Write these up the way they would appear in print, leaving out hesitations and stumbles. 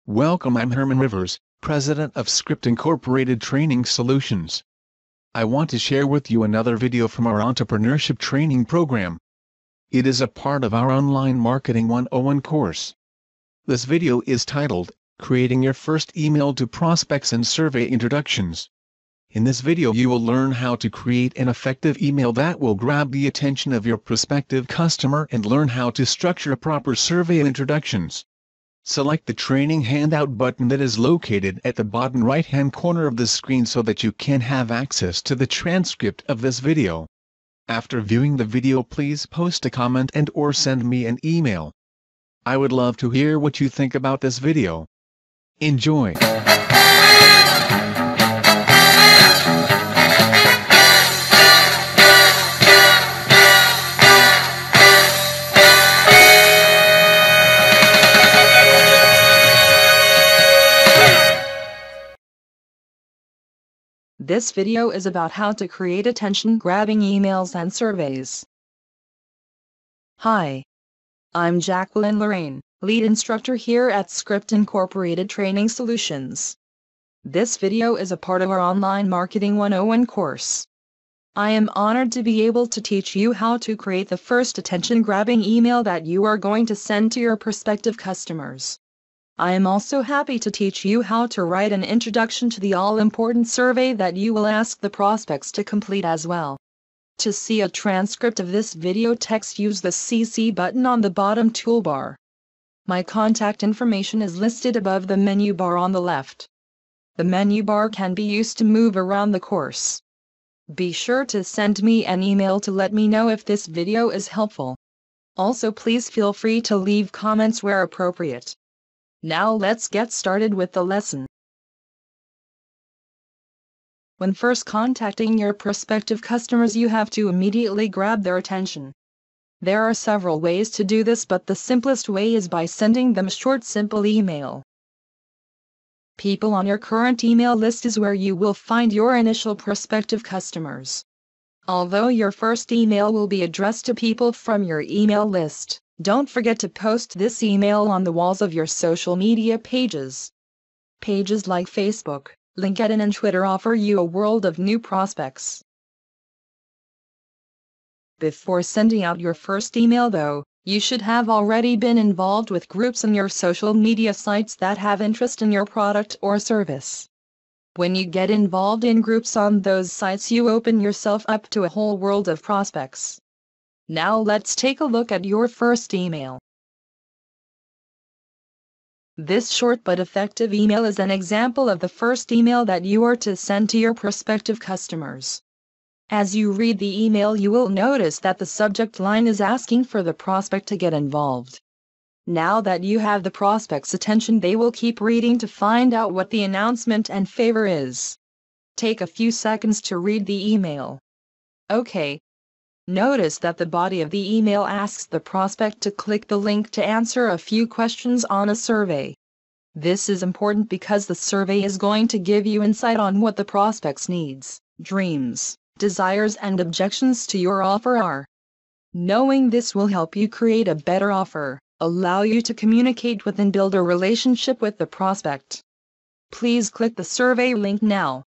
Welcome, I'm Herman Rivers, President of Script Incorporated Training Solutions. I want to share with you another video from our entrepreneurship training program. It is a part of our online Marketing 101 course. This video is titled, Creating Your First Email to Prospects and Survey Introductions. In this video you will learn how to create an effective email that will grab the attention of your prospective customer and learn how to structure a proper survey introductions. Select the training handout button that is located at the bottom right-hand corner of the screen so that you can have access to the transcript of this video. After viewing the video, please post a comment and/or send me an email. I would love to hear what you think about this video. Enjoy! This video is about how to create attention-grabbing emails and surveys. Hi. I'm Jacqueline Lorraine, lead instructor here at Script Incorporated Training Solutions. This video is a part of our online Marketing 101 course. I am honored to be able to teach you how to create the first attention-grabbing email that you are going to send to your prospective customers. I am also happy to teach you how to write an introduction to the all-important survey that you will ask the prospects to complete as well. To see a transcript of this video text, use the CC button on the bottom toolbar. My contact information is listed above the menu bar on the left. The menu bar can be used to move around the course. Be sure to send me an email to let me know if this video is helpful. Also, please feel free to leave comments where appropriate. Now let's get started with the lesson. When first contacting your prospective customers, you have to immediately grab their attention. There are several ways to do this, but the simplest way is by sending them a short, simple email. People on your current email list is where you will find your initial prospective customers. Although your first email will be addressed to people from your email list, don't forget to post this email on the walls of your social media pages. Pages like Facebook, LinkedIn, and Twitter offer you a world of new prospects. Before sending out your first email, though, you should have already been involved with groups on your social media sites that have interest in your product or service. When you get involved in groups on those sites, you open yourself up to a whole world of prospects. Now let's take a look at your first email. This short but effective email is an example of the first email that you are to send to your prospective customers. As you read the email, you will notice that the subject line is asking for the prospect to get involved. Now that you have the prospect's attention, they will keep reading to find out what the announcement and favor is. Take a few seconds to read the email. Okay. Notice that the body of the email asks the prospect to click the link to answer a few questions on a survey. This is important because the survey is going to give you insight on what the prospect's needs, dreams, desires, and objections to your offer are. Knowing this will help you create a better offer, allow you to communicate with and build a relationship with the prospect. Please click the survey link now.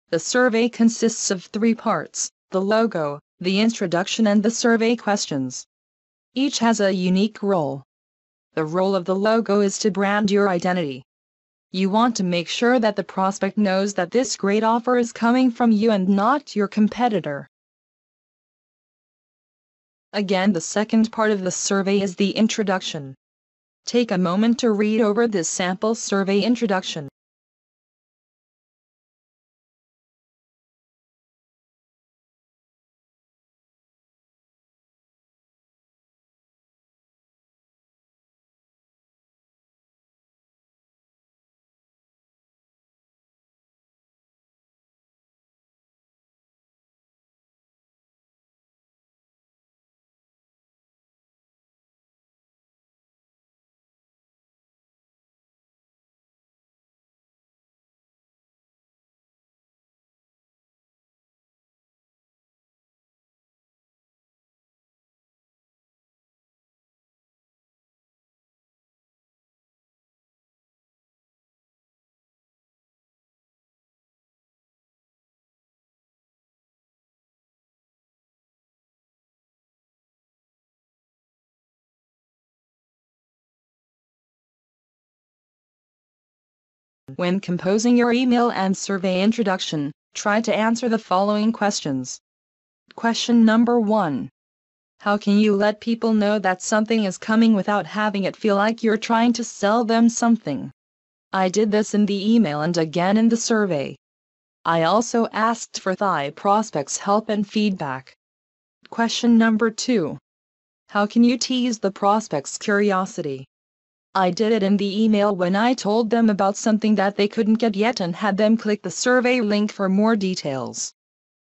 The survey consists of 3 parts: the logo, the introduction, and the survey questions. Each has a unique role. The role of the logo is to brand your identity. You want to make sure that the prospect knows that this great offer is coming from you and not your competitor. Again, the second part of the survey is the introduction. Take a moment to read over this sample survey introduction. When composing your email and survey introduction, try to answer the following questions. Question number 1. How can you let people know that something is coming without having it feel like you're trying to sell them something? I did this in the email and again in the survey. I also asked for the prospect's help and feedback. Question number 2. How can you tease the prospect's curiosity? I did it in the email when I told them about something that they couldn't get yet and had them click the survey link for more details.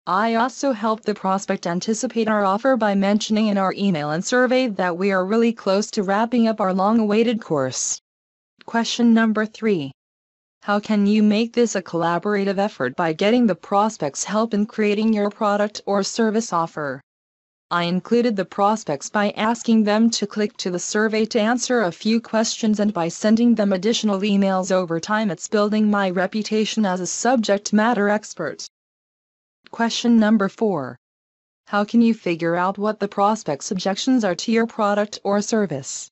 I also helped the prospect anticipate our offer by mentioning in our email and survey that we are really close to wrapping up our long-awaited course. Question number 3. How can you make this a collaborative effort by getting the prospect's help in creating your product or service offer? I included the prospects by asking them to click to the survey to answer a few questions and by sending them additional emails over time. It's building my reputation as a subject matter expert. Question number 4. How can you figure out what the prospect's objections are to your product or service?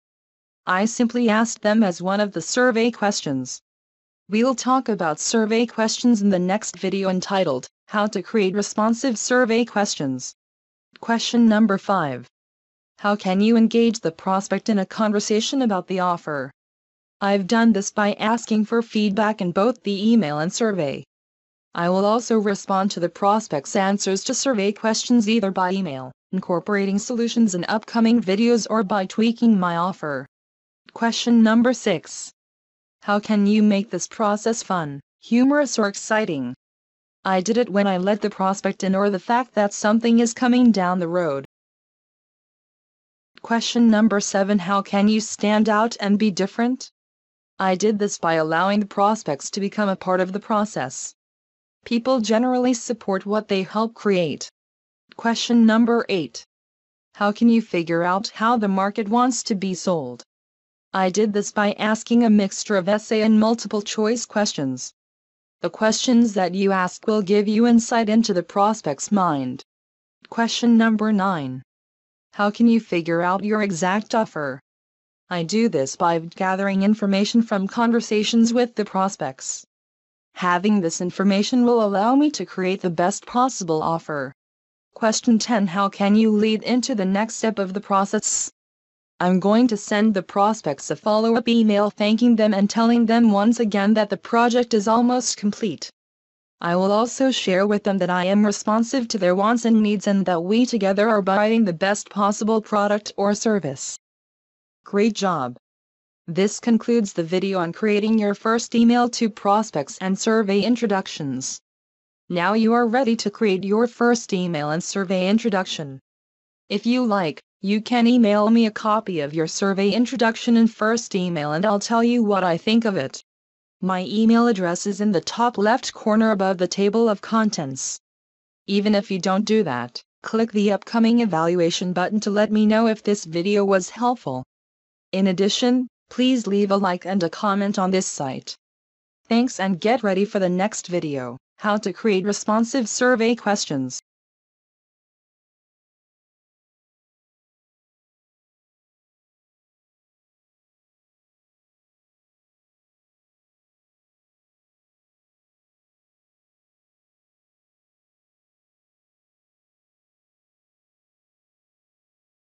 I simply asked them as one of the survey questions. We'll talk about survey questions in the next video entitled, How to Create Responsive Survey Questions. Question number 5. How can you engage the prospect in a conversation about the offer? I've done this by asking for feedback in both the email and survey. I will also respond to the prospect's answers to survey questions either by email, incorporating solutions in upcoming videos, or by tweaking my offer. Question number 6. How can you make this process fun, humorous, or exciting? I did it when I let the prospect in or the fact that something is coming down the road. Question number 7. How can you stand out and be different? I did this by allowing the prospects to become a part of the process. People generally support what they help create. Question number 8. How can you figure out how the market wants to be sold? I did this by asking a mixture of essay and multiple choice questions. The questions that you ask will give you insight into the prospect's mind. Question number 9. How can you figure out your exact offer? I do this by gathering information from conversations with the prospects. Having this information will allow me to create the best possible offer. Question 10. How can you lead into the next step of the process? I'm going to send the prospects a follow-up email thanking them and telling them once again that the project is almost complete. I will also share with them that I am responsive to their wants and needs and that we together are providing the best possible product or service. Great job! This concludes the video on creating your first email to prospects and survey introductions. Now you are ready to create your first email and survey introduction. If you like, you can email me a copy of your survey introduction and first email and I'll tell you what I think of it. My email address is in the top left corner above the table of contents. Even if you don't do that, click the upcoming evaluation button to let me know if this video was helpful. In addition, please leave a like and a comment on this site. Thanks and get ready for the next video, How to Create Responsive Survey Questions.